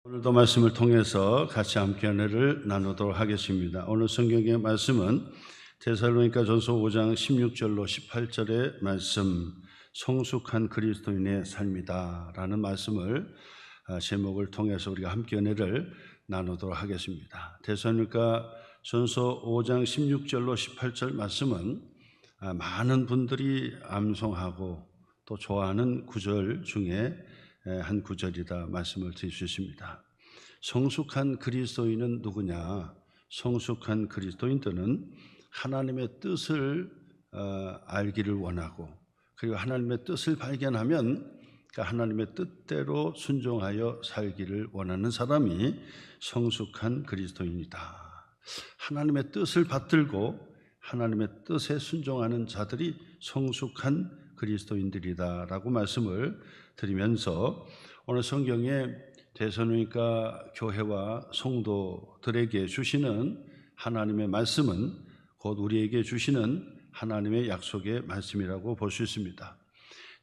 오늘도 말씀을 통해서 같이 함께 은혜를 나누도록 하겠습니다. 오늘 성경의 말씀은 데살로니가전서 5장 16절로 18절의 말씀, 성숙한 그리스도인의 삶이다 라는 말씀을 제목을 통해서 우리가 함께 은혜를 나누도록 하겠습니다. 데살로니가전서 5장 16절로 18절 말씀은 많은 분들이 암송하고 또 좋아하는 구절 중에 한 구절이다 말씀을 드릴 수 있습니다. 성숙한 그리스도인은 누구냐? 성숙한 그리스도인들은 하나님의 뜻을 알기를 원하고, 그리고 하나님의 뜻을 발견하면 하나님의 뜻대로 순종하여 살기를 원하는 사람이 성숙한 그리스도인이다. 하나님의 뜻을 받들고 하나님의 뜻에 순종하는 자들이 성숙한 그리스도인들이다 라고 말씀을 드리면서 오늘 성경에 데살로니가 교회와 성도들에게 주시는 하나님의 말씀은 곧 우리에게 주시는 하나님의 약속의 말씀이라고 볼 수 있습니다.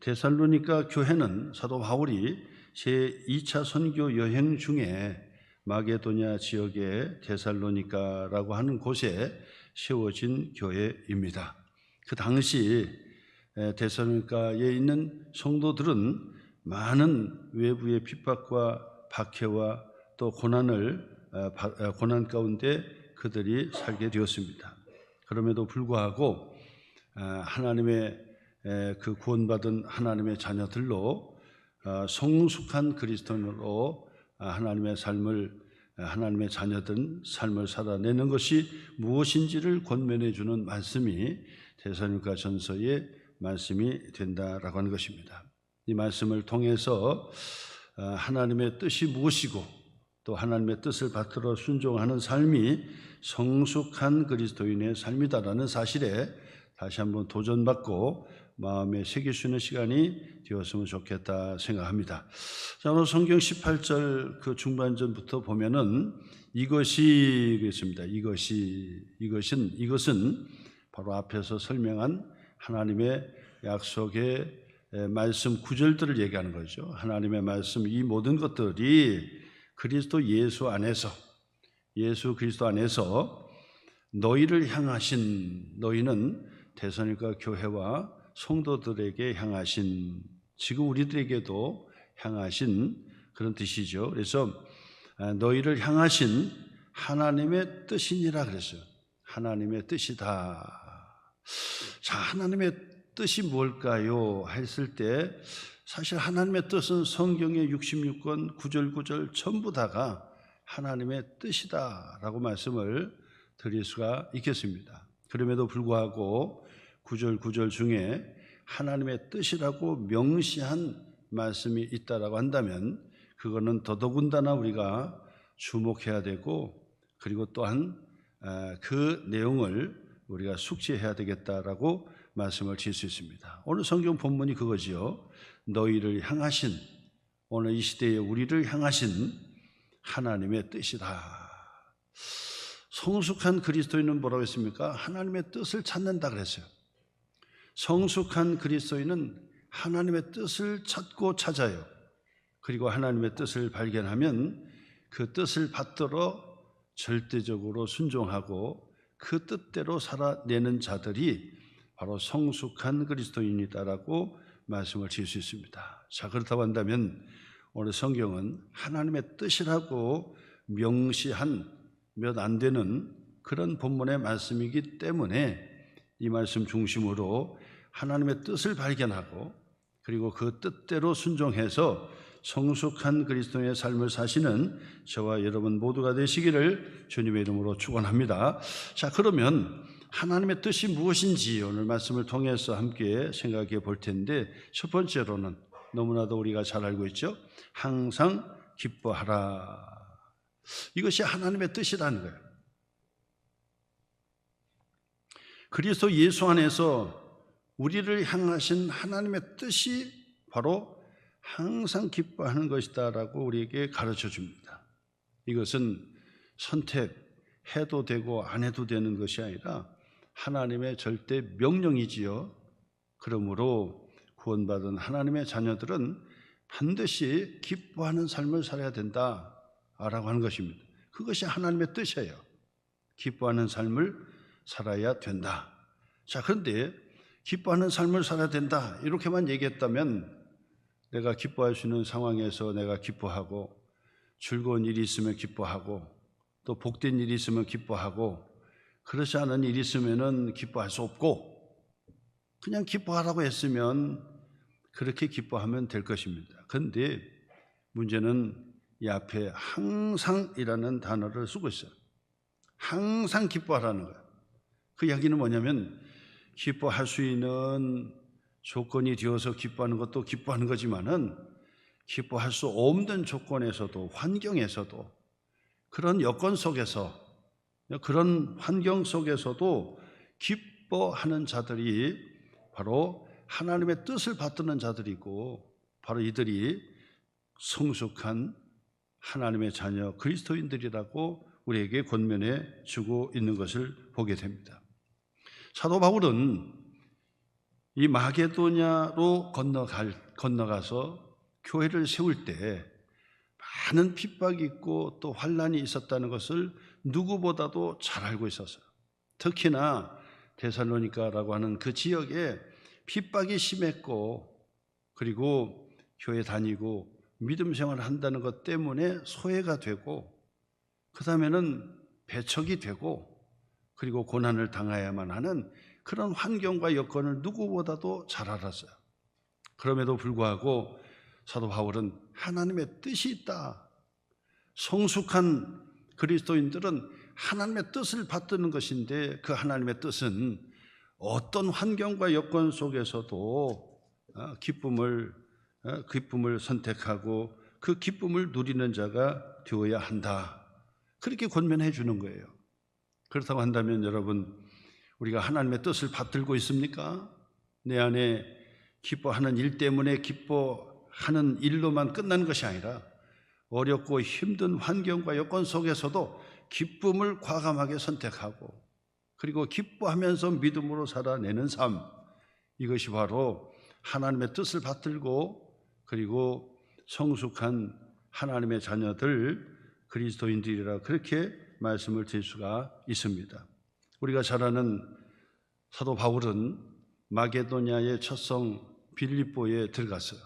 데살로니가 교회는 사도 바울이 제2차 선교 여행 중에 마게도냐 지역의 데살로니가라고 하는 곳에 세워진 교회입니다. 그 당시 데살로니가에 있는 성도들은 많은 외부의 핍박과 박해와 또 고난 가운데 그들이 살게 되었습니다. 그럼에도 불구하고 하나님의 그 구원받은 하나님의 자녀들로 성숙한 그리스도인으로 하나님의 자녀된 삶을 살아내는 것이 무엇인지를 권면해 주는 말씀이 데살로니가 전서의 말씀이 된다라고 하는 것입니다. 이 말씀을 통해서 하나님의 뜻이 무엇이고 또 하나님의 뜻을 받들어 순종하는 삶이 성숙한 그리스도인의 삶이다라는 사실에 다시 한번 도전받고 마음에 새길 수 있는 시간이 되었으면 좋겠다 생각합니다. 자, 오늘 성경 18절 그 중반전부터 보면은 이것이 있습니다. 이것은 바로 앞에서 설명한 하나님의 약속의 말씀 구절들을 얘기하는 거죠. 하나님의 말씀, 이 모든 것들이 그리스도 예수 그리스도 안에서 너희를 향하신, 너희는 데살로니가 교회와 성도들에게 향하신, 지금 우리들에게도 향하신 그런 뜻이죠. 그래서 너희를 향하신 하나님의 뜻이니라 그랬어요. 하나님의 뜻이다. 자, 하나님의 뜻이 뭘까요? 했을 때 사실 하나님의 뜻은 성경의 66권 9절 전부 다가 하나님의 뜻이다라고 말씀을 드릴 수가 있겠습니다. 그럼에도 불구하고 9절 중에 하나님의 뜻이라고 명시한 말씀이 있다라고 한다면 그거는 더더군다나 우리가 주목해야 되고, 그리고 또한 그 내용을 우리가 숙지해야 되겠다라고 말씀을 드릴 수 있습니다. 오늘 성경 본문이 그거지요. 너희를 향하신, 오늘 이 시대에 우리를 향하신 하나님의 뜻이다. 성숙한 그리스도인은 뭐라고 했습니까? 하나님의 뜻을 찾는다 그랬어요. 성숙한 그리스도인은 하나님의 뜻을 찾고 찾아요. 그리고 하나님의 뜻을 발견하면 그 뜻을 받들어 절대적으로 순종하고 그 뜻대로 살아내는 자들이 바로 성숙한 그리스도인이다라고 말씀을 드릴 수 있습니다. 자, 그렇다고 한다면 오늘 성경은 하나님의 뜻이라고 명시한 몇 안 되는 그런 본문의 말씀이기 때문에 이 말씀 중심으로 하나님의 뜻을 발견하고 그리고 그 뜻대로 순종해서 성숙한 그리스도인의 삶을 사시는 저와 여러분 모두가 되시기를 주님의 이름으로 축원합니다. 자, 그러면 하나님의 뜻이 무엇인지 오늘 말씀을 통해서 함께 생각해 볼 텐데, 첫 번째로는 너무나도 우리가 잘 알고 있죠. 항상 기뻐하라. 이것이 하나님의 뜻이라는 거예요. 그리스도 예수 안에서 우리를 향하신 하나님의 뜻이 바로 항상 기뻐하는 것이다라고 우리에게 가르쳐 줍니다. 이것은 선택해도 되고 안 해도 되는 것이 아니라 하나님의 절대 명령이지요. 그러므로 구원받은 하나님의 자녀들은 반드시 기뻐하는 삶을 살아야 된다. 기뻐하라고 하는 것입니다. 그것이 하나님의 뜻이에요. 기뻐하는 삶을 살아야 된다. 자, 그런데 기뻐하는 삶을 살아야 된다 이렇게만 얘기했다면 내가 기뻐할 수 있는 상황에서 내가 기뻐하고, 즐거운 일이 있으면 기뻐하고, 또 복된 일이 있으면 기뻐하고, 그렇지 않은 일이 있으면 기뻐할 수 없고, 그냥 기뻐하라고 했으면 그렇게 기뻐하면 될 것입니다. 그런데 문제는 이 앞에 항상이라는 단어를 쓰고 있어요. 항상 기뻐하라는 거예요. 그 이야기는 뭐냐면 기뻐할 수 있는 조건이 되어서 기뻐하는 것도 기뻐하는 거지만은 기뻐할 수 없는 조건에서도, 환경에서도, 그런 여건 속에서, 그런 환경 속에서도 기뻐하는 자들이 바로 하나님의 뜻을 받드는 자들이고, 바로 이들이 성숙한 하나님의 자녀 그리스도인들이라고 우리에게 권면해 주고 있는 것을 보게 됩니다. 사도 바울은 이 마게도냐로 건너가서 교회를 세울 때 많은 핍박이 있고 또 환난이 있었다는 것을 누구보다도 잘 알고 있었어요. 특히나 데살로니가라고 하는 그 지역에 핍박이 심했고, 그리고 교회 다니고 믿음 생활을 한다는 것 때문에 소외가 되고, 그 다음에는 배척이 되고, 그리고 고난을 당해야만 하는 그런 환경과 여건을 누구보다도 잘 알았어요. 그럼에도 불구하고 사도 바울은 하나님의 뜻이 있다. 성숙한 그리스도인들은 하나님의 뜻을 받드는 것인데, 그 하나님의 뜻은 어떤 환경과 여건 속에서도 기쁨을 선택하고 그 기쁨을 누리는 자가 되어야 한다. 그렇게 권면해 주는 거예요. 그렇다고 한다면 여러분, 우리가 하나님의 뜻을 받들고 있습니까? 내 안에 기뻐하는 일 때문에 기뻐하는 일로만 끝나는 것이 아니라 어렵고 힘든 환경과 여건 속에서도 기쁨을 과감하게 선택하고, 그리고 기뻐하면서 믿음으로 살아내는 삶, 이것이 바로 하나님의 뜻을 받들고 그리고 성숙한 하나님의 자녀들 그리스도인들이라, 그렇게 말씀을 드릴 수가 있습니다. 우리가 잘 아는 사도 바울은 마게도냐의 첫성 빌립보에 들어갔어요.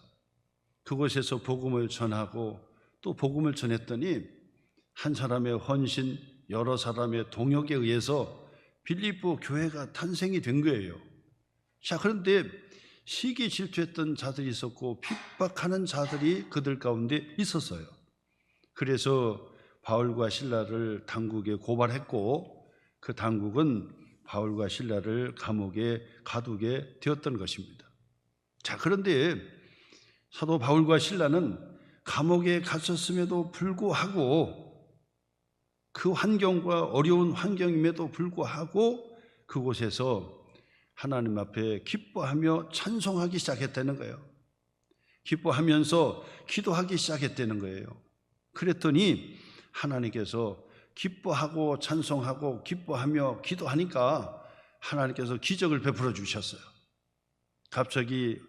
그곳에서 복음을 전하고 또 복음을 전했더니 한 사람의 헌신, 여러 사람의 동역에 의해서 빌립보 교회가 탄생이 된 거예요. 자, 그런데 시기 질투했던 자들이 있었고 핍박하는 자들이 그들 가운데 있었어요. 그래서 바울과 실라를 당국에 고발했고, 그 당국은 바울과 실라를 감옥에 가두게 되었던 것입니다. 자, 그런데 사도 바울과 실라는 감옥에 갇혔음에도 불구하고, 그 환경과 어려운 환경임에도 불구하고 그곳에서 하나님 앞에 기뻐하며 찬송하기 시작했다는 거예요. 기뻐하면서 기도하기 시작했다는 거예요. 그랬더니 하나님께서 기뻐하고 찬송하고 기뻐하며 기도하니까 하나님께서 기적을 베풀어 주셨어요. 갑자기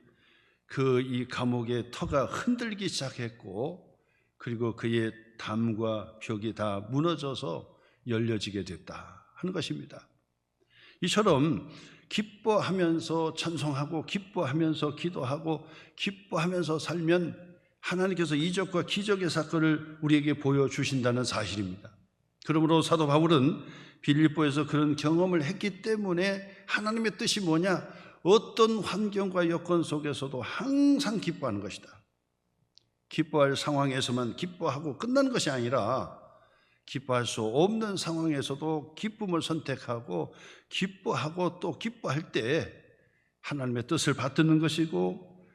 이 감옥의 터가 흔들기 시작했고, 그리고 그의 담과 벽이 다 무너져서 열려지게 됐다 하는 것입니다. 이처럼 기뻐하면서 찬송하고 기뻐하면서 기도하고 기뻐하면서 살면 하나님께서 이적과 기적의 사건을 우리에게 보여주신다는 사실입니다. 그러므로 사도 바울은 빌립보에서 그런 경험을 했기 때문에 하나님의 뜻이 뭐냐? 어떤 환경과 여건 속에서도 항상 기뻐하는 것이다. 기뻐할 상황에서만 기뻐하고 끝나는 것이 아니라 기뻐할 수 없는 상황에서도 기쁨을 선택하고 기뻐하고 또 기뻐할 때 하나님의 뜻을 받드는 것이고,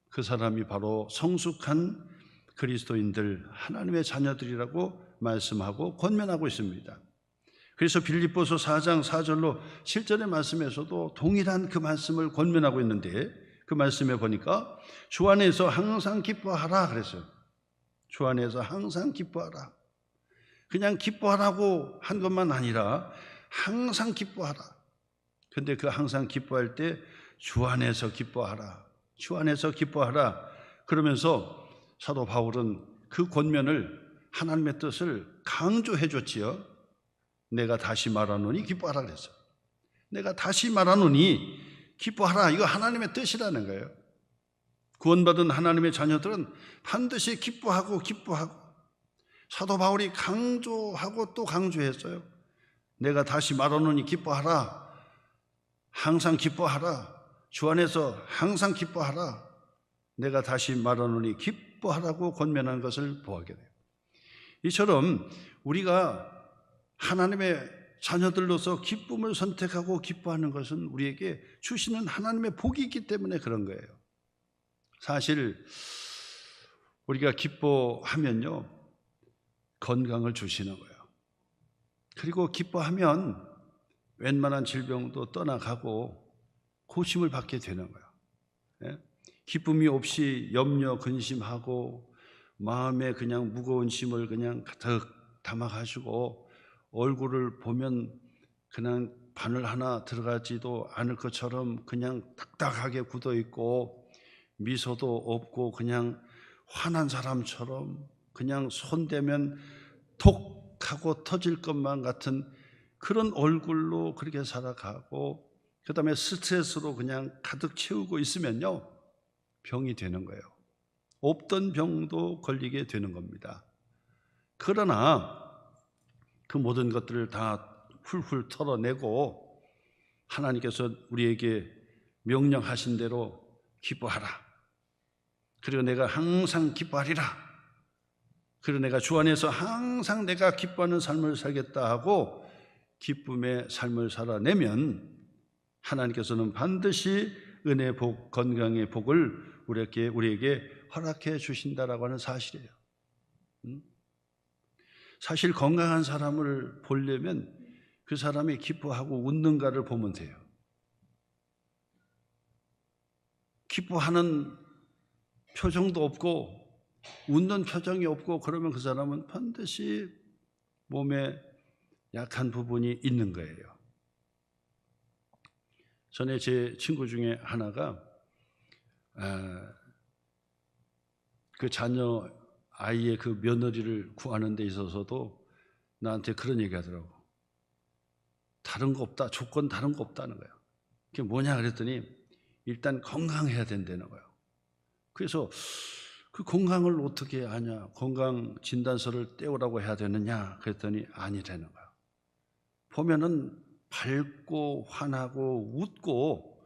그 사람이 바로 성숙한 그리스도인들, 하나님의 자녀들이라고 말씀하고 권면하고 있습니다. 그래서 빌립보서 4장 4절로 7절의 말씀에서도 동일한 그 말씀을 권면하고 있는데, 그 말씀에 보니까 주 안에서 항상 기뻐하라 그랬어요. 주 안에서 항상 기뻐하라. 그냥 기뻐하라고 한 것만 아니라 항상 기뻐하라. 근데 그 항상 기뻐할 때 주 안에서 기뻐하라, 주 안에서 기뻐하라 그러면서 사도 바울은 그 권면을 하나님의 뜻을 강조해 줬지요. 내가 다시 말하노니 기뻐하라 그랬어요. 내가 다시 말하노니 기뻐하라. 이거 하나님의 뜻이라는 거예요. 구원받은 하나님의 자녀들은 반드시 기뻐하고 사도 바울이 강조하고 또 강조했어요. 내가 다시 말하노니 기뻐하라. 항상 기뻐하라. 주 안에서 항상 기뻐하라. 내가 다시 말하노니 기뻐하라고 권면한 것을 보게 돼요. 이처럼 우리가 하나님의 자녀들로서 기쁨을 선택하고 기뻐하는 것은 우리에게 주시는 하나님의 복이 있기 때문에 그런 거예요. 사실 우리가 기뻐하면요, 건강을 주시는 거예요. 그리고 기뻐하면 웬만한 질병도 떠나가고 고침을 받게 되는 거예요. 기쁨이 없이 염려, 근심하고 마음에 그냥 무거운 짐을 그냥 가득 담아가지고 얼굴을 보면 그냥 바늘 하나 들어가지도 않을 것처럼 그냥 딱딱하게 굳어 있고 미소도 없고 그냥 화난 사람처럼 그냥 손대면 톡 하고 터질 것만 같은 그런 얼굴로 그렇게 살아가고 그 다음에 스트레스로 그냥 가득 채우고 있으면요, 병이 되는 거예요. 없던 병도 걸리게 되는 겁니다. 그러나 그 모든 것들을 다 훌훌 털어내고 하나님께서 우리에게 명령하신 대로 기뻐하라. 그리고 내가 항상 기뻐하리라. 그리고 내가 주 안에서 항상 내가 기뻐하는 삶을 살겠다 하고 기쁨의 삶을 살아내면 하나님께서는 반드시 은혜의 복, 건강의 복을 우리에게 허락해 주신다라고 하는 사실이에요. 사실 건강한 사람을 보려면 그 사람이 기뻐하고 웃는가를 보면 돼요. 기뻐하는 표정도 없고 웃는 표정이 없고 그러면 그 사람은 반드시 몸에 약한 부분이 있는 거예요. 전에 제 친구 중에 하나가 그 자녀 아이의 그 며느리를 구하는 데 있어서도 나한테 그런 얘기 하더라고. 다른 거 없다. 조건 다른 거 없다는 거예요. 그게 뭐냐 그랬더니 일단 건강해야 된다는 거예요. 그래서 그 건강을 어떻게 하냐, 건강 진단서를 떼오라고 해야 되느냐 그랬더니 아니라는 거예요. 보면은 밝고 환하고 웃고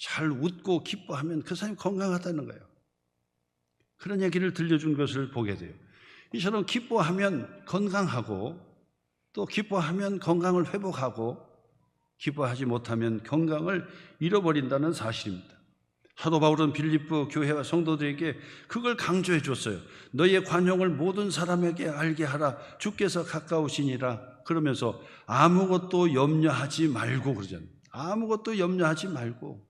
잘 웃고 기뻐하면 그 사람이 건강하다는 거예요. 그런 얘기를 들려준 것을 보게 돼요. 이처럼 기뻐하면 건강하고 또 기뻐하면 건강을 회복하고 기뻐하지 못하면 건강을 잃어버린다는 사실입니다. 사도 바울은 빌립보 교회와 성도들에게 그걸 강조해 줬어요. 너희의 관용을 모든 사람에게 알게 하라. 주께서 가까우시니라. 그러면서 아무것도 염려하지 말고 그러잖아요. 아무것도 염려하지 말고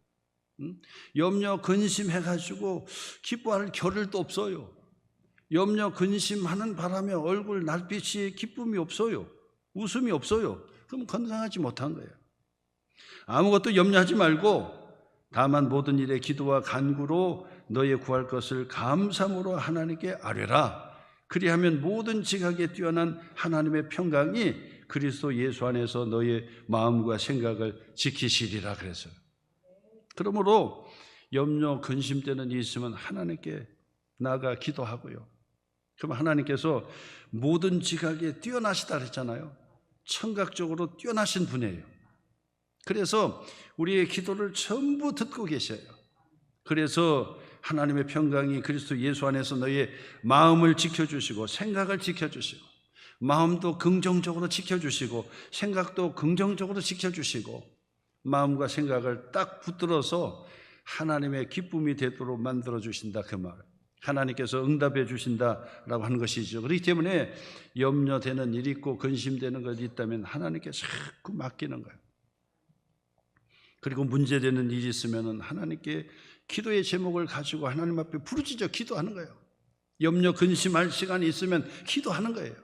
염려 근심해가지고 기뻐할 겨를도 없어요. 염려 근심하는 바람에 얼굴 날빛이 기쁨이 없어요. 웃음이 없어요. 그럼 건강하지 못한 거예요. 아무것도 염려하지 말고 다만 모든 일에 기도와 간구로 너의 구할 것을 감사함으로 하나님께 아뢰라. 그리하면 모든 지각에 뛰어난 하나님의 평강이 그리스도 예수 안에서 너의 마음과 생각을 지키시리라 그랬어요. 그러므로 염려 근심되는 일이 있으면 하나님께 나아가 기도하고요. 그럼 하나님께서 모든 지각에 뛰어나시다 그랬잖아요. 청각적으로 뛰어나신 분이에요. 그래서 우리의 기도를 전부 듣고 계셔요. 그래서 하나님의 평강이 그리스도 예수 안에서 너의 마음을 지켜주시고 생각을 지켜주시고 마음도 긍정적으로 지켜주시고 생각도 긍정적으로 지켜주시고 마음과 생각을 딱 붙들어서 하나님의 기쁨이 되도록 만들어주신다 그 말. 하나님께서 응답해 주신다라고 하는 것이죠. 그렇기 때문에 염려되는 일이 있고 근심되는 것이 있다면 하나님께 자꾸 맡기는 거예요. 그리고 문제되는 일이 있으면 하나님께 기도의 제목을 가지고 하나님 앞에 부르짖어 기도하는 거예요. 염려 근심할 시간이 있으면 기도하는 거예요.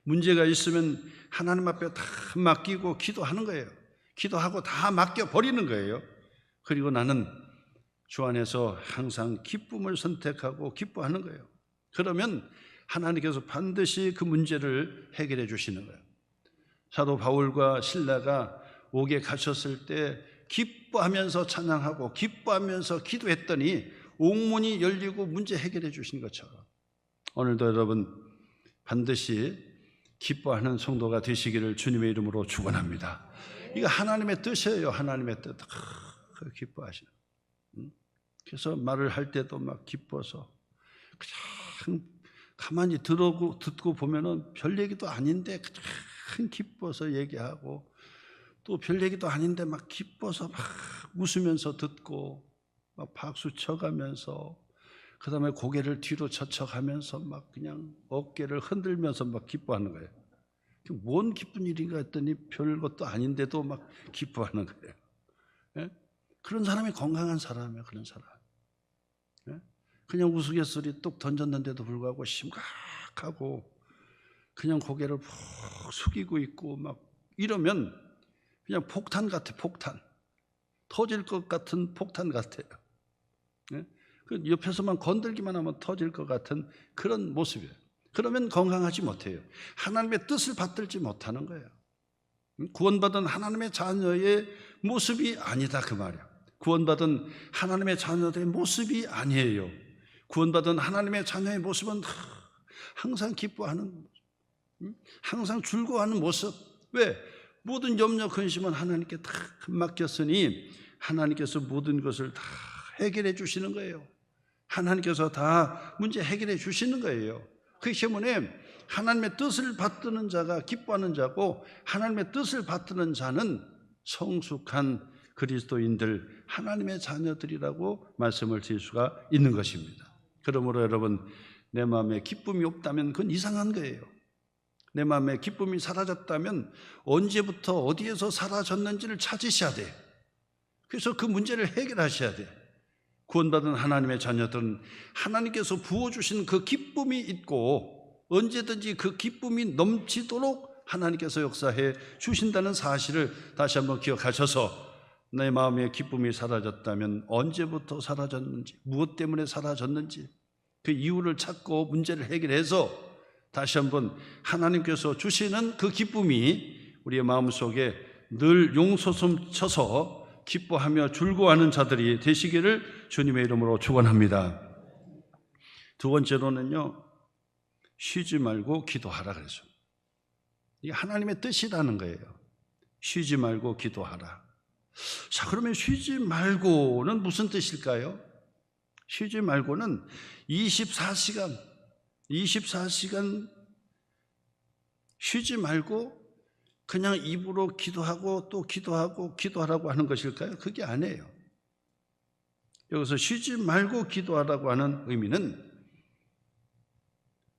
문제가 있으면 하나님 앞에 다 맡기고 기도하는 거예요. 기도하고 다 맡겨버리는 거예요. 그리고 나는 주 안에서 항상 기쁨을 선택하고 기뻐하는 거예요. 그러면 하나님께서 반드시 그 문제를 해결해 주시는 거예요. 사도 바울과 실라가 옥에 가셨을 때 기뻐하면서 찬양하고 기뻐하면서 기도했더니 옥문이 열리고 문제 해결해 주신 것처럼 오늘도 여러분 반드시 기뻐하는 성도가 되시기를 주님의 이름으로 축원합니다. 이거 하나님의 뜻이에요. 하나님의 뜻. 기뻐하시는. 그래서 말을 할 때도 막 기뻐서 그냥 가만히 듣고 보면은 별 얘기도 아닌데 그냥 기뻐서 얘기하고 또 별 얘기도 아닌데 막 기뻐서 막 웃으면서 듣고 막 박수 쳐가면서 그 다음에 고개를 뒤로 젖혀가면서 막 그냥 어깨를 흔들면서 막 기뻐하는 거예요. 뭔 기쁜 일인가 했더니 별것도 아닌데도 막 기뻐하는 거예요. 예? 그런 사람이 건강한 사람이에요. 그런 사람. 예? 그냥 우스갯소리 뚝 던졌는데도 불구하고 심각하고 그냥 고개를 푹 숙이고 있고 막 이러면 그냥 폭탄 같아. 폭탄. 터질 것 같은 폭탄 같아요. 예? 그 옆에서만 건들기만 하면 터질 것 같은 그런 모습이에요. 그러면 건강하지 못해요. 하나님의 뜻을 받들지 못하는 거예요. 구원받은 하나님의 자녀의 모습이 아니다 그 말이야. 구원받은 하나님의 자녀들의 모습이 아니에요. 구원받은 하나님의 자녀의 모습은 항상 기뻐하는 모습, 항상 즐거워하는 모습. 왜? 모든 염려 근심은 하나님께 다 맡겼으니 하나님께서 모든 것을 다 해결해 주시는 거예요. 하나님께서 다 문제 해결해 주시는 거예요. 그렇기 때문에 하나님의 뜻을 받드는 자가 기뻐하는 자고 하나님의 뜻을 받드는 자는 성숙한 그리스도인들, 하나님의 자녀들이라고 말씀을 드릴 수가 있는 것입니다. 그러므로 여러분, 내 마음에 기쁨이 없다면 그건 이상한 거예요. 내 마음에 기쁨이 사라졌다면 언제부터 어디에서 사라졌는지를 찾으셔야 돼요. 그래서 그 문제를 해결하셔야 돼요. 구원받은 하나님의 자녀들은 하나님께서 부어주신 그 기쁨이 있고 언제든지 그 기쁨이 넘치도록 하나님께서 역사해 주신다는 사실을 다시 한번 기억하셔서 내 마음에 기쁨이 사라졌다면 언제부터 사라졌는지, 무엇 때문에 사라졌는지 그 이유를 찾고 문제를 해결해서 다시 한번 하나님께서 주시는 그 기쁨이 우리의 마음속에 늘 용솟음 쳐서 기뻐하며 즐거워하는 자들이 되시기를 주님의 이름으로 축원합니다. 두 번째로는요, 쉬지 말고 기도하라 그래서 이게 하나님의 뜻이라는 거예요. 쉬지 말고 기도하라. 자, 그러면 쉬지 말고는 무슨 뜻일까요? 쉬지 말고는 24시간 쉬지 말고 그냥 입으로 기도하고 또 기도하고 기도하라고 하는 것일까요? 그게 아니에요. 여기서 쉬지 말고 기도하라고 하는 의미는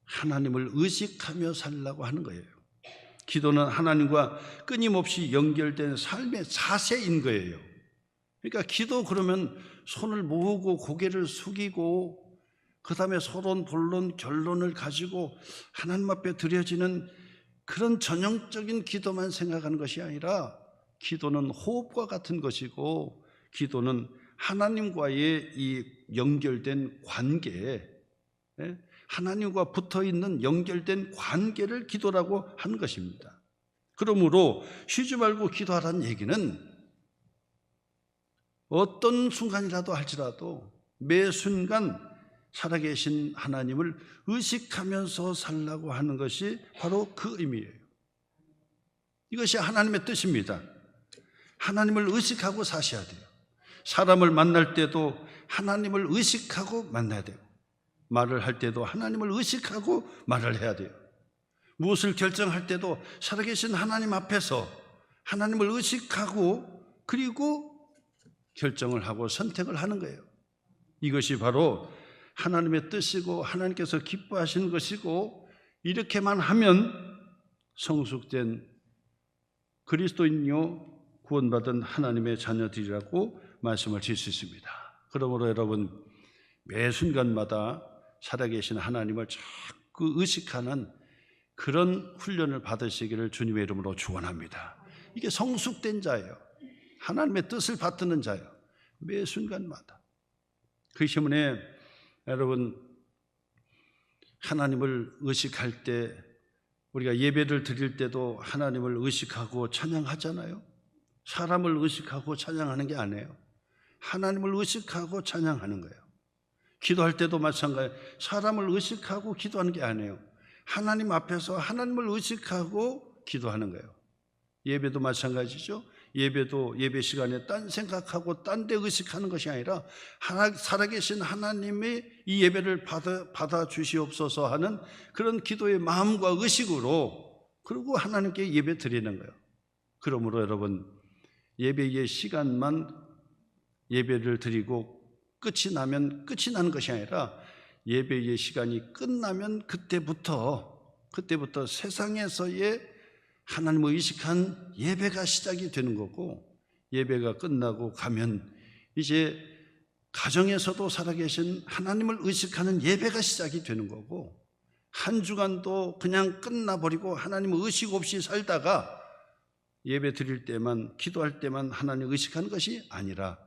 하나님을 의식하며 살라고 하는 거예요. 기도는 하나님과 끊임없이 연결된 삶의 자세인 거예요. 그러니까 기도 그러면 손을 모으고 고개를 숙이고 그 다음에 서론, 본론, 결론을 가지고 하나님 앞에 드려지는 그런 전형적인 기도만 생각하는 것이 아니라 기도는 호흡과 같은 것이고 기도는 하나님과의 이 연결된 관계, 하나님과 붙어있는 연결된 관계를 기도라고 하는 것입니다. 그러므로 쉬지 말고 기도하라는 얘기는 어떤 순간이라도 할지라도 매 순간 살아계신 하나님을 의식하면서 살라고 하는 것이 바로 그 의미예요. 이것이 하나님의 뜻입니다. 하나님을 의식하고 사셔야 돼요. 사람을 만날 때도 하나님을 의식하고 만나야 돼요. 말을 할 때도 하나님을 의식하고 말을 해야 돼요. 무엇을 결정할 때도 살아계신 하나님 앞에서 하나님을 의식하고 그리고 결정을 하고 선택을 하는 거예요. 이것이 바로 하나님의 뜻이고 하나님께서 기뻐하시는 것이고 이렇게만 하면 성숙된 그리스도인요 구원받은 하나님의 자녀들이라고 말씀을 드릴 수 있습니다. 그러므로 여러분 매 순간마다 살아계신 하나님을 자꾸 의식하는 그런 훈련을 받으시기를 주님의 이름으로 축원합니다. 이게 성숙된 자예요. 하나님의 뜻을 받드는 자예요. 매 순간마다. 그렇기 때문에 여러분 하나님을 의식할 때, 우리가 예배를 드릴 때도 하나님을 의식하고 찬양하잖아요. 사람을 의식하고 찬양하는 게 아니에요. 하나님을 의식하고 찬양하는 거예요. 기도할 때도 마찬가지예요. 사람을 의식하고 기도하는 게 아니에요. 하나님 앞에서 하나님을 의식하고 기도하는 거예요. 예배도 마찬가지죠. 예배도 예배 시간에 딴 생각하고 딴 데 의식하는 것이 아니라 살아계신 하나님이 이 예배를 받아 주시옵소서 하는 그런 기도의 마음과 의식으로, 그리고 하나님께 예배 드리는 거예요. 그러므로 여러분, 예배의 시간만 예배를 드리고 끝이 나면 끝이 나는 것이 아니라 예배의 시간이 끝나면 그때부터 세상에서의 하나님을 의식한 예배가 시작이 되는 거고, 예배가 끝나고 가면 이제 가정에서도 살아계신 하나님을 의식하는 예배가 시작이 되는 거고, 한 주간도 그냥 끝나버리고 하나님을 의식 없이 살다가 예배 드릴 때만, 기도할 때만 하나님을 의식하는 것이 아니라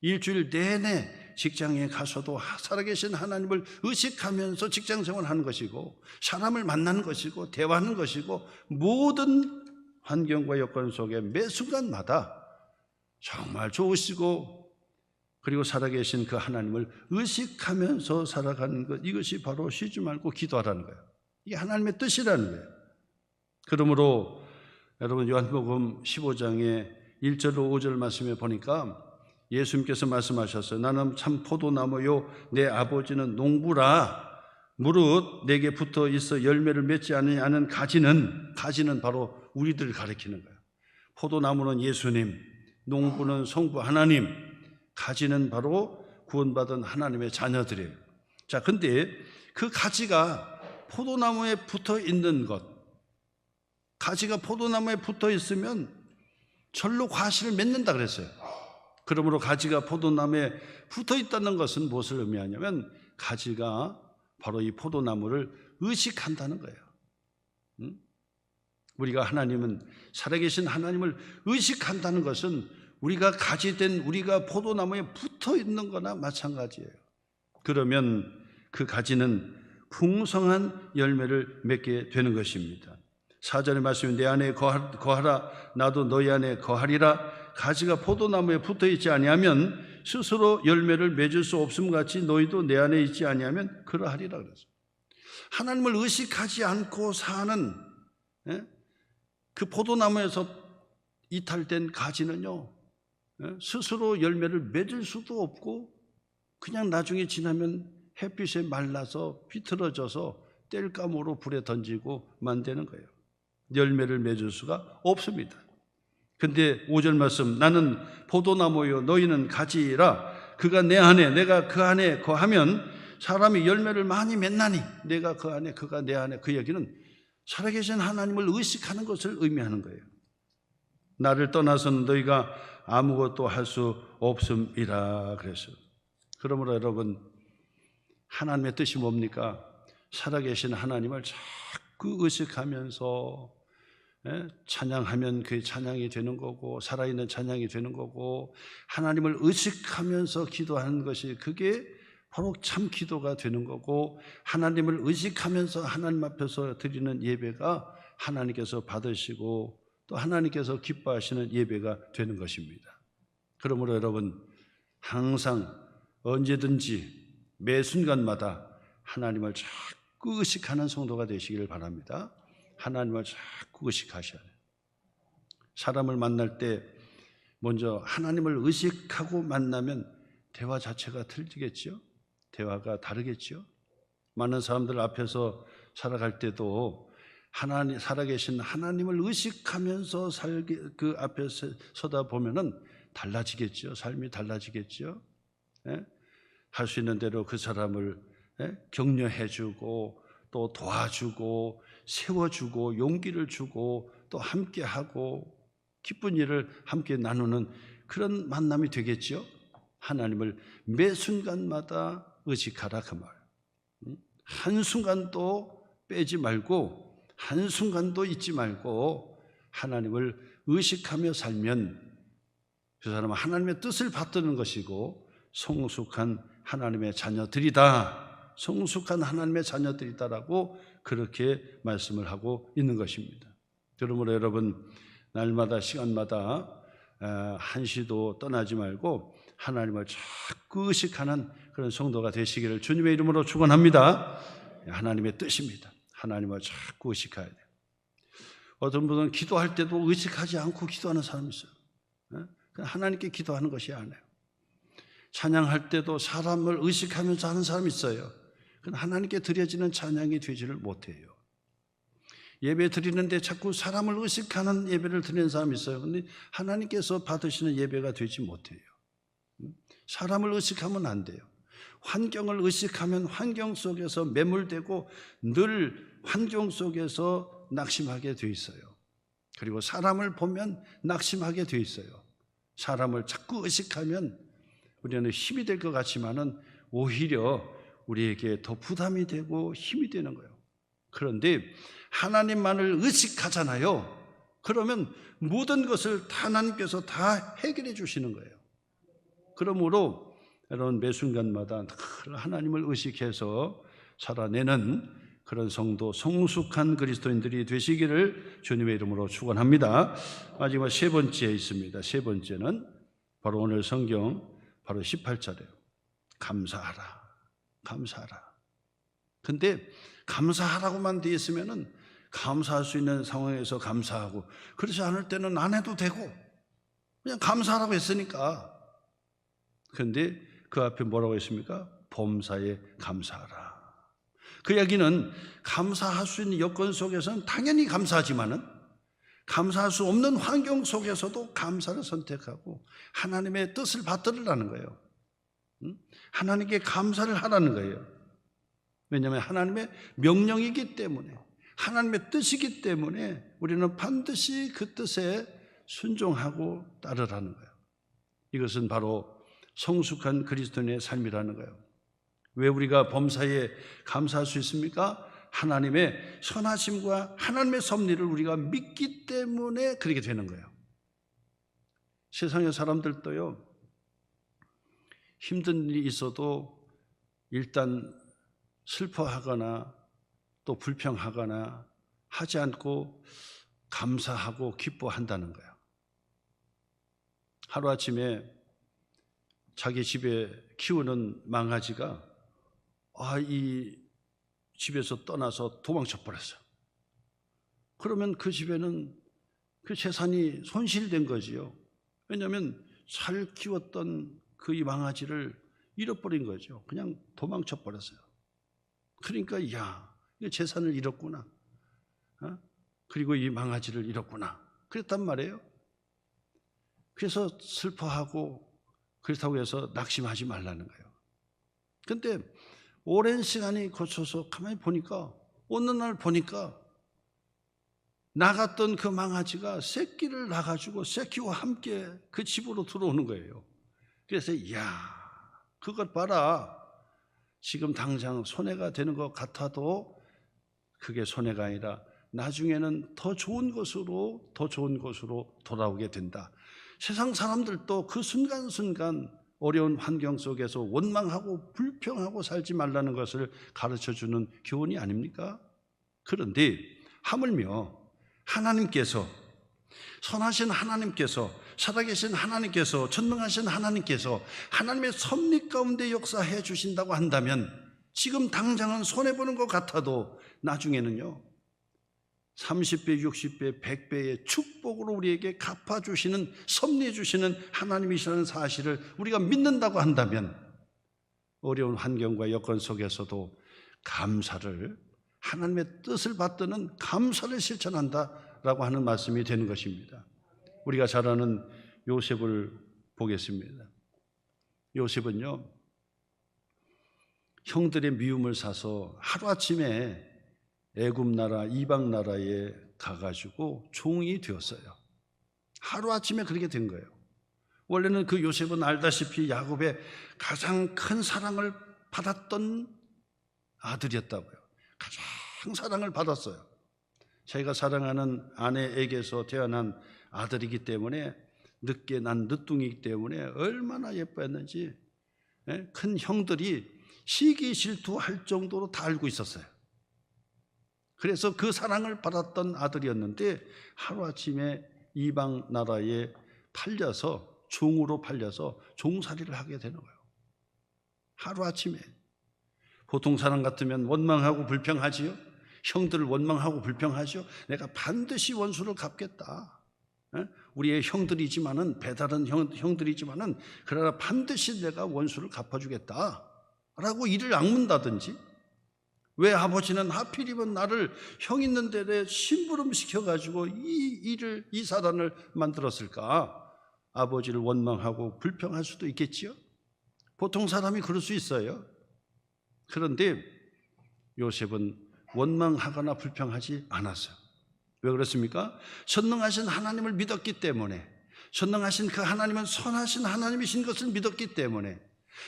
일주일 내내 직장에 가서도 살아계신 하나님을 의식하면서 직장생활을 하는 것이고, 사람을 만나는 것이고, 대화하는 것이고, 모든 환경과 여건 속에 매 순간마다 정말 좋으시고 그리고 살아계신 그 하나님을 의식하면서 살아가는 것, 이것이 바로 쉬지 말고 기도하라는 거예요. 이게 하나님의 뜻이라는 거예요. 그러므로 여러분, 요한복음 15장의 1절로 5절 말씀에 보니까 예수님께서 말씀하셨어요. 나는 참 포도나무요 내 아버지는 농부라. 무릇 내게 붙어 있어 열매를 맺지 않은 가지는 바로 우리들을 가리키는 거예요. 포도나무는 예수님, 농부는 성부 하나님, 가지는 바로 구원받은 하나님의 자녀들이에요. 자, 근데 그 가지가 포도나무에 붙어 있는 것, 가지가 포도나무에 붙어 있으면 절로 과실을 맺는다 그랬어요. 그러므로 가지가 포도나무에 붙어 있다는 것은 무엇을 의미하냐면, 가지가 바로 이 포도나무를 의식한다는 거예요. 우리가 살아계신 하나님을 의식한다는 것은 우리가 가지된, 우리가 포도나무에 붙어 있는 거나 마찬가지예요. 그러면 그 가지는 풍성한 열매를 맺게 되는 것입니다. 4절의 말씀이 내 안에 거하라 나도 너희 안에 거하리라. 가지가 포도나무에 붙어 있지 아니하면 스스로 열매를 맺을 수 없음 같이 너희도 내 안에 있지 아니하면 그러하리라 그랬어요. 하나님을 의식하지 않고 사는 그 포도나무에서 이탈된 가지는요, 스스로 열매를 맺을 수도 없고 그냥 나중에 지나면 햇빛에 말라서 비틀어져서 땔감으로 불에 던지고 만드는 거예요. 열매를 맺을 수가 없습니다. 근데 5절 말씀, 나는 포도나무요 너희는 가지라. 그가 내 안에 내가 그 안에 거하면 사람이 열매를 많이 맺나니, 내가 그 안에 그가 내 안에, 그 얘기는 살아계신 하나님을 의식하는 것을 의미하는 거예요. 나를 떠나서는 너희가 아무것도 할 수 없음이라 그랬어요. 그러므로 여러분, 하나님의 뜻이 뭡니까? 살아계신 하나님을 자꾸 의식하면서 찬양하면 그게 찬양이 되는 거고, 살아있는 찬양이 되는 거고, 하나님을 의식하면서 기도하는 것이, 그게 바로 참 기도가 되는 거고, 하나님을 의식하면서 하나님 앞에서 드리는 예배가 하나님께서 받으시고 또 하나님께서 기뻐하시는 예배가 되는 것입니다. 그러므로 여러분, 항상 언제든지 매 순간마다 하나님을 자꾸 의식하는 성도가 되시기를 바랍니다. 하나님을 자꾸 의식하셔야 돼요. 사람을 만날 때 먼저 하나님을 의식하고 만나면 대화 자체가 틀리겠죠? 대화가 다르겠죠? 많은 사람들 앞에서 살아갈 때도 살아계신 하나님을 의식하면서 그 앞에 서다 보면은 달라지겠죠? 삶이 달라지겠죠? 할 수 있는 대로 그 사람을 격려해주고 또 도와주고 세워주고 용기를 주고 또 함께하고 기쁜 일을 함께 나누는 그런 만남이 되겠죠. 하나님을 매 순간마다 의식하라, 그 말. 한순간도 빼지 말고 한순간도 잊지 말고 하나님을 의식하며 살면 그 사람은 하나님의 뜻을 받드는 것이고 성숙한 하나님의 자녀들이다, 성숙한 하나님의 자녀들이다라고 그렇게 말씀을 하고 있는 것입니다. 그러므로 여러분 날마다 시간마다 한시도 떠나지 말고 하나님을 자꾸 의식하는 그런 성도가 되시기를 주님의 이름으로 축원합니다. 하나님의 뜻입니다. 하나님을 자꾸 의식해야 돼요. 어떤 분은 기도할 때도 의식하지 않고 기도하는 사람이 있어요. 하나님께 기도하는 것이 아니에요. 찬양할 때도 사람을 의식하면서 하는 사람이 있어요. 하나님께 드려지는 찬양이 되지를 못해요. 예배 드리는데 자꾸 사람을 의식하는 예배를 드리는 사람이 있어요. 그런데 하나님께서 받으시는 예배가 되지 못해요. 사람을 의식하면 안 돼요. 환경을 의식하면 환경 속에서 매몰되고 늘 환경 속에서 낙심하게 돼 있어요. 그리고 사람을 보면 낙심하게 돼 있어요. 사람을 자꾸 의식하면 우리는 힘이 될 것 같지만은 오히려 우리에게 더 부담이 되고 힘이 되는 거예요. 그런데 하나님만을 의식하잖아요. 그러면 모든 것을 하나님께서 다 해결해 주시는 거예요. 그러므로 여러분 매 순간마다 하나님을 의식해서 살아내는 그런 성도, 성숙한 그리스도인들이 되시기를 주님의 이름으로 축원합니다. 마지막 세 번째에 있습니다. 세 번째는 바로 오늘 성경 바로 18절이에요. 감사하라. 감사하라. 근데 감사하라고만 되어 있으면은 감사할 수 있는 상황에서 감사하고, 그렇지 않을 때는 안 해도 되고 그냥 감사하라고 했으니까. 그런데 그 앞에 뭐라고 했습니까? 범사에 감사하라. 그 이야기는 감사할 수 있는 여건 속에서는 당연히 감사하지만은 감사할 수 없는 환경 속에서도 감사를 선택하고 하나님의 뜻을 받들으라는 거예요. 하나님께 감사를 하라는 거예요. 왜냐하면 하나님의 명령이기 때문에, 하나님의 뜻이기 때문에 우리는 반드시 그 뜻에 순종하고 따르라는 거예요. 이것은 바로 성숙한 그리스도인의 삶이라는 거예요. 왜 우리가 범사에 감사할 수 있습니까? 하나님의 선하심과 하나님의 섭리를 우리가 믿기 때문에 그렇게 되는 거예요. 세상의 사람들도요, 힘든 일이 있어도 일단 슬퍼하거나 또 불평하거나 하지 않고 감사하고 기뻐한다는 거예요. 하루아침에 자기 집에 키우는 망아지가 이 집에서 떠나서 도망쳐 버렸어요. 그러면 그 집에는 그 재산이 손실된 거지요. 왜냐하면 잘 키웠던 그 이 망아지를 잃어버린 거죠. 그냥 도망쳐 버렸어요. 그러니까 재산을 잃었구나. 그리고 이 망아지를 잃었구나. 그랬단 말이에요. 그래서 슬퍼하고 그렇다고 해서 낙심하지 말라는 거예요. 그런데 오랜 시간이 거쳐서 가만히 보니까 어느 날 보니까 나갔던 그 망아지가 새끼를 낳아가지고 새끼와 함께 그 집으로 들어오는 거예요. 그래서 그것 봐라. 지금 당장 손해가 되는 것 같아도 그게 손해가 아니라 나중에는 더 좋은 것으로 돌아오게 된다. 세상 사람들도 그 순간순간 어려운 환경 속에서 원망하고 불평하고 살지 말라는 것을 가르쳐주는 교훈이 아닙니까? 그런데 하물며 하나님께서, 선하신 하나님께서, 살아계신 하나님께서, 전능하신 하나님께서 하나님의 섭리 가운데 역사해 주신다고 한다면 지금 당장은 손해보는 것 같아도 나중에는요 30배, 60배, 100배의 축복으로 우리에게 갚아주시는, 섭리해 주시는 하나님이시라는 사실을 우리가 믿는다고 한다면 어려운 환경과 여건 속에서도 감사를, 하나님의 뜻을 받드는 감사를 실천한다라고 하는 말씀이 되는 것입니다. 우리가 잘 아는 요셉을 보겠습니다. 요셉은요 형들의 미움을 사서 하루아침에 애굽 나라, 이방 나라에 가가지고 종이 되었어요. 하루아침에 그렇게 된 거예요. 원래는 그 요셉은 알다시피 야곱의 가장 큰 사랑을 받았던 아들이었다고요. 가장 사랑을 받았어요. 자기가 사랑하는 아내에게서 태어난 아들이기 때문에, 늦게 난 늦둥이기 때문에 얼마나 예뻐했는지 큰 형들이 시기 질투할 정도로 다 알고 있었어요. 그래서 그 사랑을 받았던 아들이었는데 하루아침에 이방 나라에 팔려서 종으로 팔려서 종살이를 하게 되는 거예요. 하루아침에. 보통 사람 같으면 원망하고 불평하지요. 형들을 원망하고 불평하죠. 내가 반드시 원수를 갚겠다. 우리의 형들이지만은, 배다른 형들이지만은, 그러나 반드시 내가 원수를 갚아주겠다 라고 이를 악문다든지, 왜 아버지는 하필이면 나를 형 있는 데에 심부름 시켜가지고 이 사단을 만들었을까? 아버지를 원망하고 불평할 수도 있겠지요. 보통 사람이 그럴 수 있어요. 그런데 요셉은 원망하거나 불평하지 않았어요. 왜 그렇습니까? 전능하신 하나님을 믿었기 때문에, 전능하신 그 하나님은 선하신 하나님이신 것을 믿었기 때문에,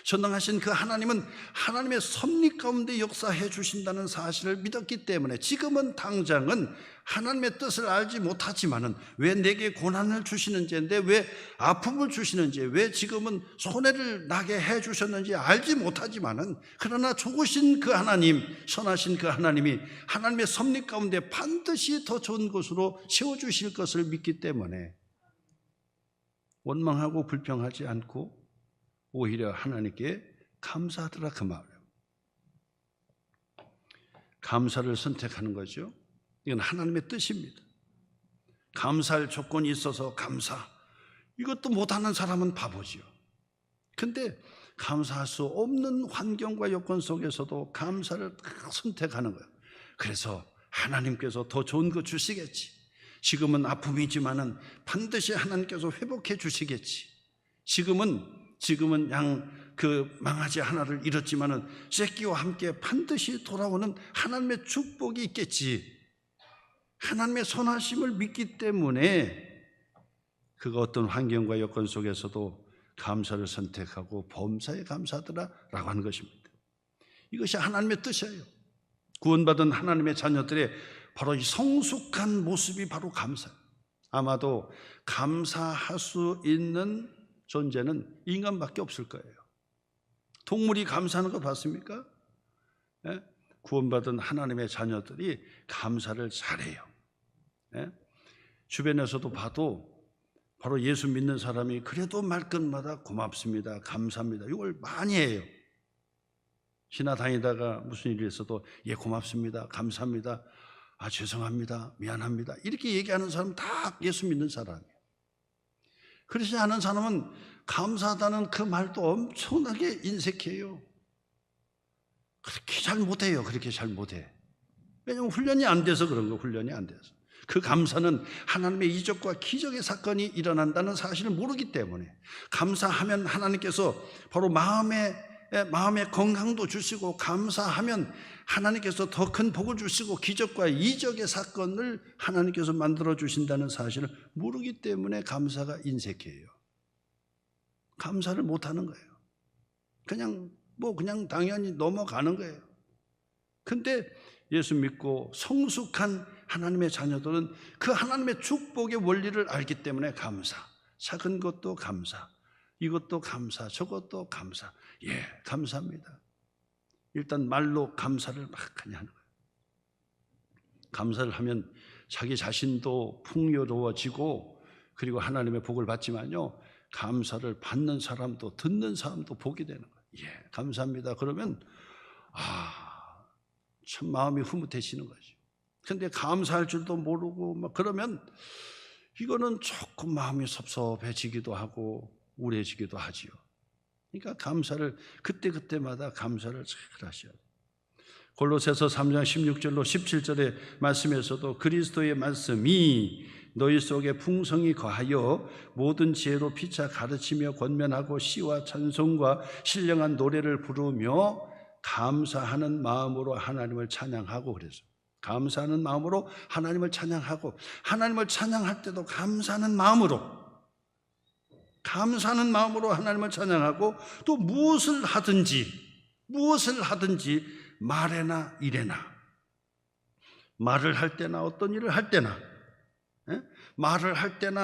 전능하신 그 하나님은 하나님의 섭리 가운데 역사해 주신다는 사실을 믿었기 때문에, 지금은 당장은 하나님의 뜻을 알지 못하지만은 왜 내게 고난을 주시는지, 왜 아픔을 주시는지, 왜 지금은 손해를 나게 해 주셨는지 알지 못하지만은, 그러나 좋으신 그 하나님, 선하신 그 하나님이 하나님의 섭리 가운데 반드시 더 좋은 것으로 세워주실 것을 믿기 때문에 원망하고 불평하지 않고 오히려 하나님께 감사하더라, 그 말이에요. 감사를 선택하는 거죠. 이건 하나님의 뜻입니다. 감사할 조건이 있어서 감사, 이것도 못하는 사람은 바보지요. 근데 감사할 수 없는 환경과 여건 속에서도 감사를 선택하는 거예요. 그래서 하나님께서 더 좋은 거 주시겠지, 지금은 아픔이지만은 반드시 하나님께서 회복해 주시겠지, 지금은 그 망아지 하나를 잃었지만은 새끼와 함께 반드시 돌아오는 하나님의 축복이 있겠지, 하나님의 선하심을 믿기 때문에 그가 어떤 환경과 여건 속에서도 감사를 선택하고 범사에 감사하더라 라고 하는 것입니다. 이것이 하나님의 뜻이에요. 구원받은 하나님의 자녀들의 바로 이 성숙한 모습이 바로 감사예요. 아마도 감사할 수 있는 존재는 인간밖에 없을 거예요. 동물이 감사하는 거 봤습니까? 구원받은 하나님의 자녀들이 감사를 잘해요. 주변에서도 봐도 바로 예수 믿는 사람이 그래도 말끝마다 고맙습니다, 감사합니다, 이걸 많이 해요. 신화 다니다가 무슨 일이 있어도 예 고맙습니다, 감사합니다, 아 죄송합니다, 미안합니다, 이렇게 얘기하는 사람은 다 예수 믿는 사람이에요. 그렇지 않은 사람은 감사하다는 그 말도 엄청나게 인색해요. 그렇게 잘 못해요. 그렇게 잘 못해. 왜냐하면 훈련이 안 돼서 그런 거예요. 훈련이 안 돼서. 그 감사는 하나님의 이적과 기적의 사건이 일어난다는 사실을 모르기 때문에, 감사하면 하나님께서 바로 마음의 건강도 주시고, 감사하면 하나님께서 더 큰 복을 주시고 기적과 이적의 사건을 하나님께서 만들어 주신다는 사실을 모르기 때문에 감사가 인색해요. 감사를 못하는 거예요. 그냥 당연히 넘어가는 거예요. 근데 예수 믿고 성숙한 하나님의 자녀들은 그 하나님의 축복의 원리를 알기 때문에 감사, 작은 것도 감사, 이것도 감사, 저것도 감사. 예, 감사합니다. 일단 말로 감사를 막 하냐 하는 거예요. 감사를 하면 자기 자신도 풍요로워지고, 그리고 하나님의 복을 받지만요, 감사를 받는 사람도 듣는 사람도 복이 되는 거예요. 예, 감사합니다. 그러면 참 마음이 흐뭇해지는 거죠. 근데 감사할 줄도 모르고 막 그러면 이거는 조금 마음이 섭섭해지기도 하고 우울해지기도 하지요. 그러니까 감사를 그때마다 감사를 잘 하셔야 돼요. 골로새서 3장 16절로 17절의 말씀에서도 그리스도의 말씀이 너희 속에 풍성히 거하여 모든 지혜로 피차 가르치며 권면하고 시와 찬송과 신령한 노래를 부르며 감사하는 마음으로 하나님을 찬양하고, 그래서 감사하는 마음으로 하나님을 찬양하고, 하나님을 찬양할 때도 감사하는 마음으로 하나님을 찬양하고, 또 무엇을 하든지 말에나 일에나, 말을 할 때나 어떤 일을 할 때나,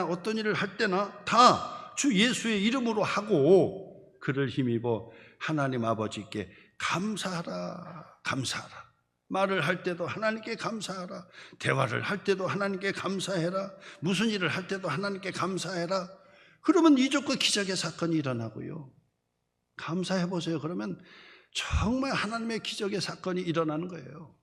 어떤 일을 할 때나 다 주 예수의 이름으로 하고 그를 힘입어 하나님 아버지께 감사하라, 감사하라. 말을 할 때도 하나님께 감사하라. 대화를 할 때도 하나님께 감사해라. 무슨 일을 할 때도 하나님께 감사해라. 그러면 이적과 기적의 사건이 일어나고요. 감사해 보세요. 그러면 정말 하나님의 기적의 사건이 일어나는 거예요.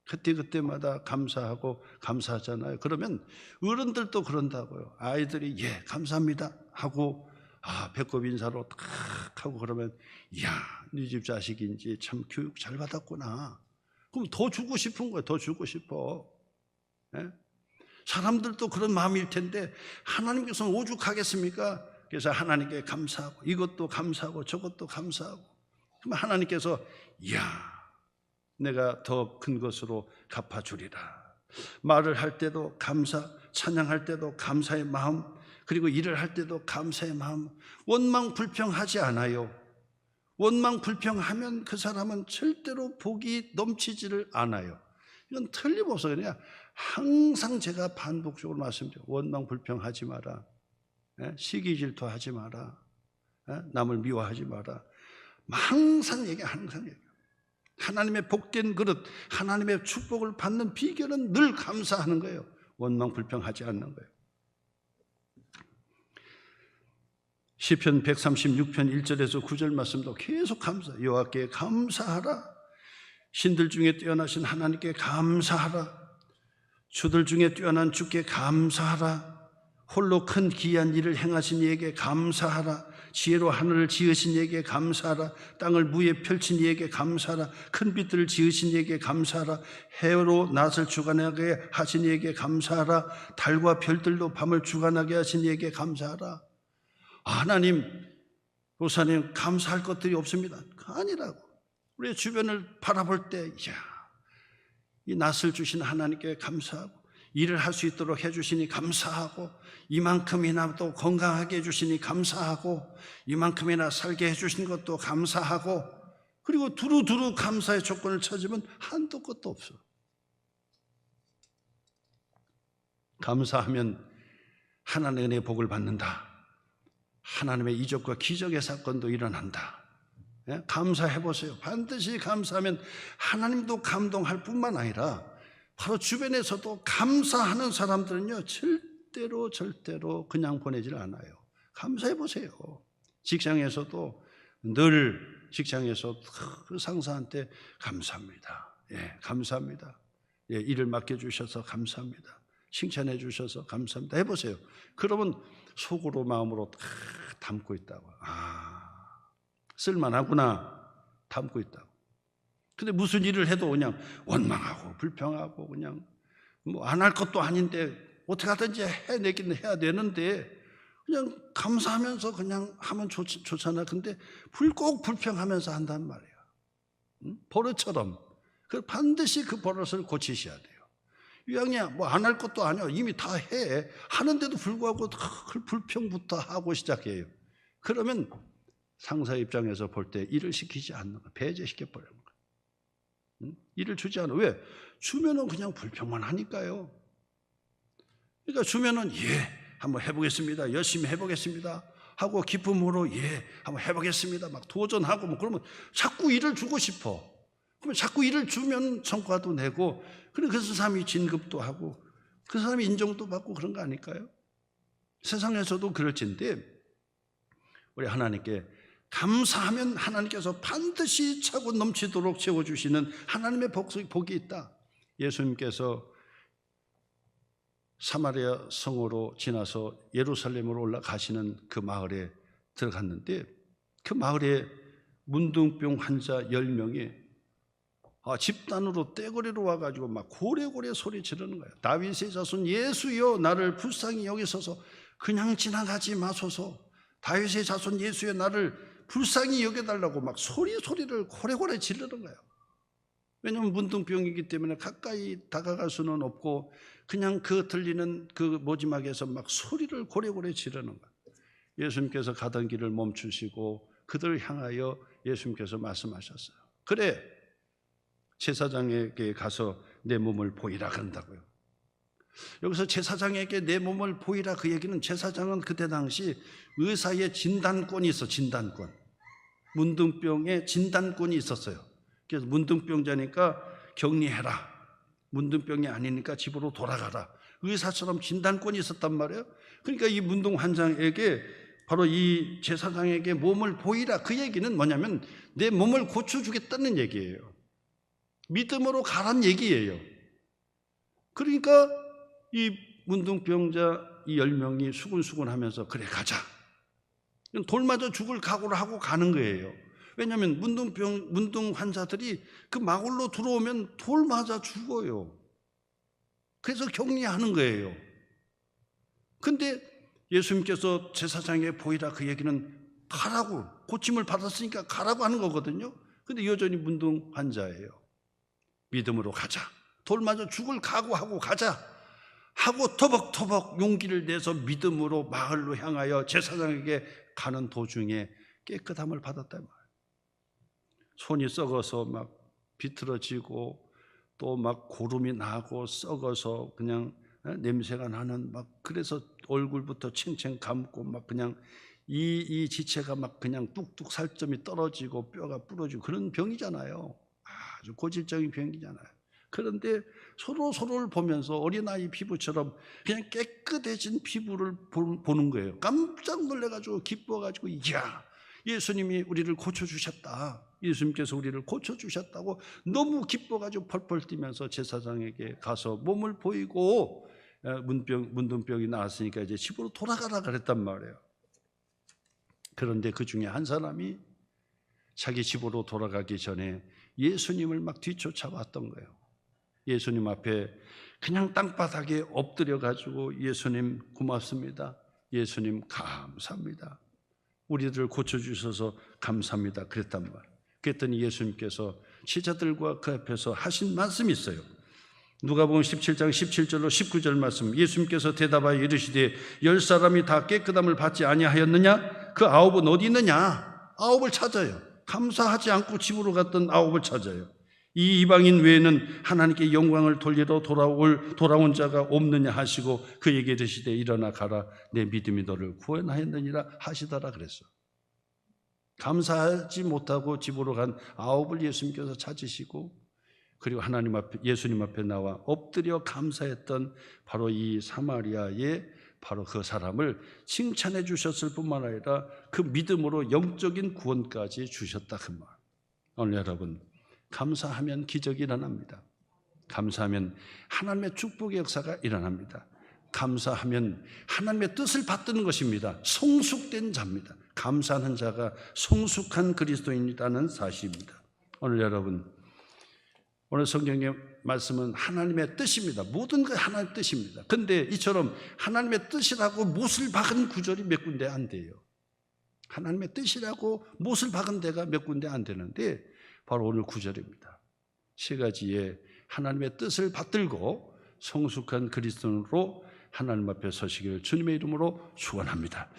그때마다 감사하고 감사하잖아요. 그러면 어른들도 그런다고요. 아이들이 예 감사합니다 하고 배꼽 인사로 탁 하고 그러면 이야 네 집 자식인지 참 교육 잘 받았구나. 그럼 더 주고 싶은 거예요. 더 주고 싶어. 예? 사람들도 그런 마음일 텐데 하나님께서는 오죽하겠습니까? 그래서 하나님께 감사하고 이것도 감사하고 저것도 감사하고 그럼 하나님께서 이야 내가 더 큰 것으로 갚아주리라. 말을 할 때도 감사, 찬양할 때도 감사의 마음, 그리고 일을 할 때도 감사의 마음. 원망 불평하지 않아요. 원망 불평하면 그 사람은 절대로 복이 넘치지를 않아요. 이건 틀림없어요. 그냥 항상 제가 반복적으로 말씀드려요. 원망 불평하지 마라. 시기 질투하지 마라. 남을 미워하지 마라. 항상 얘기해요. 하나님의 복된 그릇, 하나님의 축복을 받는 비결은 늘 감사하는 거예요. 원망 불평하지 않는 거예요. 시편 136편 1절에서 9절 말씀도 계속 여호와께 감사하라. 신들 중에 뛰어나신 하나님께 감사하라. 주들 중에 뛰어난 주께 감사하라. 홀로 큰 기이한 일을 행하신 이에게 감사하라. 지혜로 하늘을 지으신 이에게 감사하라. 땅을 무에 펼친 이에게 감사하라. 큰 빛들을 지으신 이에게 감사하라. 해로 낮을 주관하게 하신 이에게 감사하라. 달과 별들도 밤을 주관하게 하신 이에게 감사하라. 하나님, 목사님 감사할 것들이 없습니다. 아니라고. 우리 주변을 바라볼 때 이야, 이 낯을 주신 하나님께 감사하고 일을 할 수 있도록 해주시니 감사하고 이만큼이나 또 건강하게 해주시니 감사하고 이만큼이나 살게 해주신 것도 감사하고 그리고 두루두루 감사의 조건을 찾으면 한도 끝도 없어. 감사하면 하나님의 은혜의 복을 받는다. 하나님의 이적과 기적의 사건도 일어난다. 감사해 보세요. 반드시 감사하면 하나님도 감동할 뿐만 아니라 바로 주변에서도 감사하는 사람들은요 절대로 그냥 보내질 않아요. 감사해 보세요. 직장에서도 늘 직장에서 그 상사한테 감사합니다. 감사합니다. 일을 맡겨주셔서 감사합니다. 칭찬해 주셔서 감사합니다. 해보세요. 그러면 속으로 마음으로 담고 있다고. 쓸만하구나 담고 있다고. 근데 무슨 일을 해도 그냥 원망하고 불평하고 그냥 뭐 안 할 것도 아닌데 어떻게 하든지 해내기는 해야 되는데 그냥 감사하면서 그냥 하면 좋잖아. 근데 꼭 불평하면서 한단 말이야. 버릇처럼. 반드시 그 버릇을 고치셔야 돼요. 이왕이야 뭐 안 할 것도 아니야. 이미 다 해. 하는데도 불구하고 그 불평부터 하고 시작해요. 그러면 상사 입장에서 볼 때 일을 시키지 않는 거야. 배제시켜버리는 거야. 일을 주지 않아. 왜? 주면은 그냥 불평만 하니까요. 그러니까 주면은 한번 해보겠습니다. 열심히 해보겠습니다. 하고 기쁨으로 한번 해보겠습니다. 막 도전하고 뭐 그러면 자꾸 일을 주고 싶어. 그러면 자꾸 일을 주면 성과도 내고 그래서 그 사람이 진급도 하고 그 사람이 인정도 받고 그런 거 아닐까요? 세상에서도 그럴진데 우리 하나님께 감사하면 하나님께서 반드시 차고 넘치도록 채워주시는 하나님의 복이 있다. 예수님께서 사마리아 성으로 지나서 예루살렘으로 올라가시는 그 마을에 들어갔는데 그 마을에 문둥병 환자 10명이 집단으로 떼거리로 와가지고 막 고래고래 소리 지르는 거예요. 다윗의 자손 예수여 나를 불쌍히 여기소서. 그냥 지나가지 마소서. 다윗의 자손 예수여 나를 불쌍히 여겨달라고 막 소리를 고래고래 지르는 거예요. 왜냐하면 문둥병이기 때문에 가까이 다가갈 수는 없고 그냥 그 들리는 그 모지막에서 막 소리를 고래고래 지르는 거예요. 예수님께서 가던 길을 멈추시고 그들을 향하여 예수님께서 말씀하셨어요. 그래 제사장에게 가서 내 몸을 보이라 그런다고요. 여기서 제사장에게 내 몸을 보이라 그 얘기는 제사장은 그때 당시 의사의 진단권이 있어. 진단권. 문둥병의 진단권이 있었어요. 그래서 문둥병자니까 격리해라. 문둥병이 아니니까 집으로 돌아가라. 의사처럼 진단권이 있었단 말이에요. 그러니까 이 문둥 환자에게 바로 이 제사장에게 몸을 보이라. 그 얘기는 뭐냐면 내 몸을 고쳐주겠다는 얘기예요. 믿음으로 가란 얘기예요. 그러니까 이 문둥병자 이 10명이 수군수군하면서 그래 가자. 돌 맞아 죽을 각오를 하고 가는 거예요. 왜냐하면 문둥 환자들이 그 마을로 들어오면 돌 맞아 죽어요. 그래서 격리하는 거예요. 근데 예수님께서 제사장에게 보이라 그 얘기는 가라고, 고침을 받았으니까 가라고 하는 거거든요. 근데 여전히 문둥 환자예요. 믿음으로 가자. 돌 맞아 죽을 각오하고 가자 하고 터벅터벅 용기를 내서 믿음으로 마을로 향하여 제사장에게 가는 도중에 깨끗함을 받았단 말이에요. 손이 썩어서 막 비틀어지고 또 막 고름이 나고 썩어서 그냥 냄새가 나는 막 그래서 얼굴부터 챙챙 감고 막 그냥 이 지체가 막 그냥 뚝뚝 살점이 떨어지고 뼈가 부러지고 그런 병이잖아요. 아주 고질적인 병이잖아요. 그런데 서로를 보면서 어린아이 피부처럼 그냥 깨끗해진 피부를 보는 거예요. 깜짝 놀라가지고 기뻐가지고 이야 예수님이 우리를 고쳐주셨다. 예수님께서 우리를 고쳐주셨다고 너무 기뻐가지고 펄펄 뛰면서 제사장에게 가서 몸을 보이고 문둥병이 나았으니까 이제 집으로 돌아가라 그랬단 말이에요. 그런데 그 중에 한 사람이 자기 집으로 돌아가기 전에 예수님을 막 뒤쫓아왔던 거예요. 예수님 앞에 그냥 땅바닥에 엎드려 가지고 예수님 고맙습니다. 예수님 감사합니다. 우리들을 고쳐주셔서 감사합니다. 그랬단 말이에요. 그랬더니 예수님께서 제자들과 그 앞에서 하신 말씀이 있어요. 누가복음 17장 17절로 19절 말씀. 예수님께서 대답하여 이르시되 10사람이 다 깨끗함을 받지 아니하였느냐? 그 9은 어디 있느냐? 9을 찾아요. 감사하지 않고 집으로 갔던 9을 찾아요. 이 이방인 외에는 하나님께 영광을 돌리러 돌아온 자가 없느냐 하시고 그에게 이르시되 일어나 가라 내 믿음이 너를 구원하였느니라 하시더라 그랬어. 감사하지 못하고 집으로 간 9을 예수님께서 찾으시고 그리고 하나님 앞에 예수님 앞에 나와 엎드려 감사했던 바로 이 사마리아의 바로 그 사람을 칭찬해 주셨을 뿐만 아니라 그 믿음으로 영적인 구원까지 주셨다 그 말. 오늘 여러분 감사하면 기적이 일어납니다. 감사하면 하나님의 축복의 역사가 일어납니다. 감사하면 하나님의 뜻을 받드는 것입니다. 성숙된 자입니다. 감사하는 자가 성숙한 그리스도인이라는 사실입니다. 오늘 여러분 오늘 성경의 말씀은 하나님의 뜻입니다. 모든 게 하나님의 뜻입니다. 그런데 이처럼 하나님의 뜻이라고 못을 박은 구절이 몇 군데 안 돼요. 하나님의 뜻이라고 못을 박은 데가 몇 군데 안 되는데 바로 오늘 구절입니다. 세 가지의 하나님의 뜻을 받들고 성숙한 그리스도인으로 하나님 앞에 서시기를 주님의 이름으로 축원합니다.